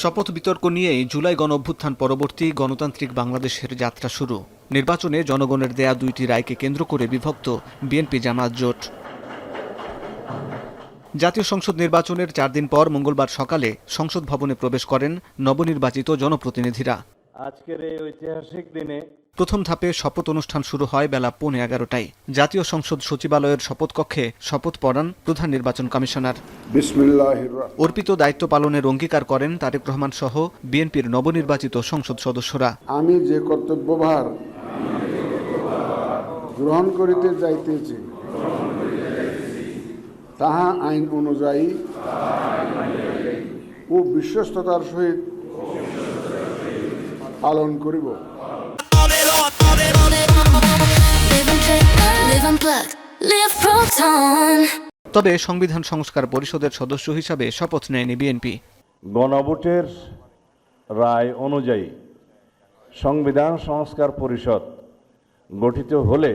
শপথ বিতর্ক নিয়েই জুলাই গণঅভ্যুত্থান পরবর্তী গণতান্ত্রিক বাংলাদেশের যাত্রা শুরু। নির্বাচনে জনগণের দেয়া দুইটি রায়কে কেন্দ্র করে বিভক্ত বিএনপি জামায়াত জোট। জাতীয় সংসদ নির্বাচনের 4 দিন পর মঙ্গলবার সকালে সংসদ ভবনে প্রবেশ করেন নবনির্বাচিত জনপ্রতিনিধিরা। আজকের এই ঐতিহাসিক দিনে প্রথম ধাপে শপথ অনুষ্ঠান শুরু হয় বেলা 11:15টায়। জাতীয় সংসদ সচিবালয়ের শপথ কক্ষে শপথ পড়ান প্রধান নির্বাচন কমিশনার। অর্পিত দায়িত্ব পালনের অঙ্গীকার করেন তারেক রহমান সহ বিএনপির নবনির্বাচিত সংসদ সদস্যরা। আমি যে কর্তব্যভার গ্রহণ করিতে যাইতেছি তাহা আইন অনুযায়ী ও বিশ্বস্ততার সহিত পালন করিব। তবে সংবিধান সংস্কার পরিষদের সদস্য হিসাবে শপথ নেয়নি বিএনপি। গণভোটের রায় অনুযায়ী সংবিধান সংস্কার পরিষদ গঠিত হলে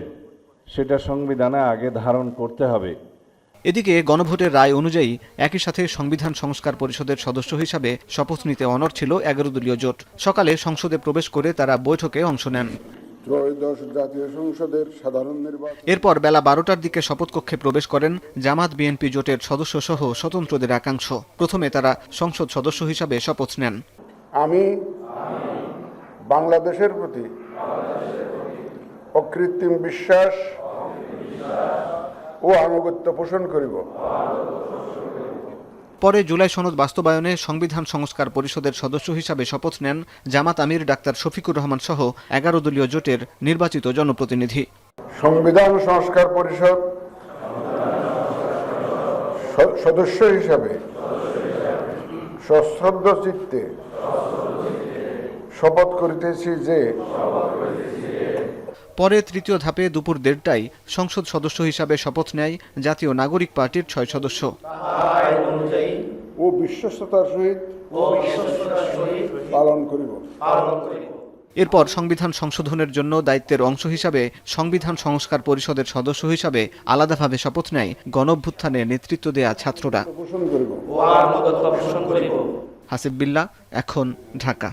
সেটা সংবিধানে আগে ধারণ করতে হবে। এদিকে গণভোটের রায় অনুযায়ী একই সাথে সংবিধান সংস্কার পরিষদের সদস্য হিসাবে শপথ নিতে অনড় ছিল 11 দলীয় জোট। সকালে সংসদে প্রবেশ করে তারা বৈঠকে অংশ নেন। জাতীয় সংসদের সাধারণ নির্বাচন এরপর বেলা 12টার দিকে শপথকক্ষে প্রবেশ করেন জামাত বিএনপি জোটের সদস্য সহ স্বতন্ত্রদের একাংশ। প্রথমে তারা সংসদ সদস্য হিসাবে শপথ নেন। আমি বাংলাদেশের প্রতি অকৃত্রিম বিশ্বাস ও আনুগত্য পোষণ করিব। পরে জুলাই সনদ বাস্তবায়নে সংবিধান সংস্কার পরিষদের সদস্য হিসাবে শপথ নেন জামাত আমির ডাক্তার শফিকুর রহমান সহ 11 দলীয় জোটের নির্বাচিত জনপ্রতিনিধি। সংবিধান সংস্কার পরিষদ সদস্য হিসাবে সশ্রদ্ধ চিত্তে শপথ করিতেছি যে। পরে তৃতীয় ধাপে দুপুর 1:30টায় সংসদ সদস্য হিসাবে শপথ নেয় জাতীয় নাগরিক পার্টির 6 সদস্য। ও বিশ্বস্ততার সহিত পালন করিব। এরপর সংবিধান সংশোধনের জন্য দায়িত্বের অংশ হিসাবে সংবিধান সংস্কার পরিষদের সদস্য হিসাবে আলাদাভাবে শপথ নেয় গণঅভ্যুত্থানে নেতৃত্ব দেয়া ছাত্ররা। পোষণ করিব। হাসিব বিল্লাহ, এখন, ঢাকা।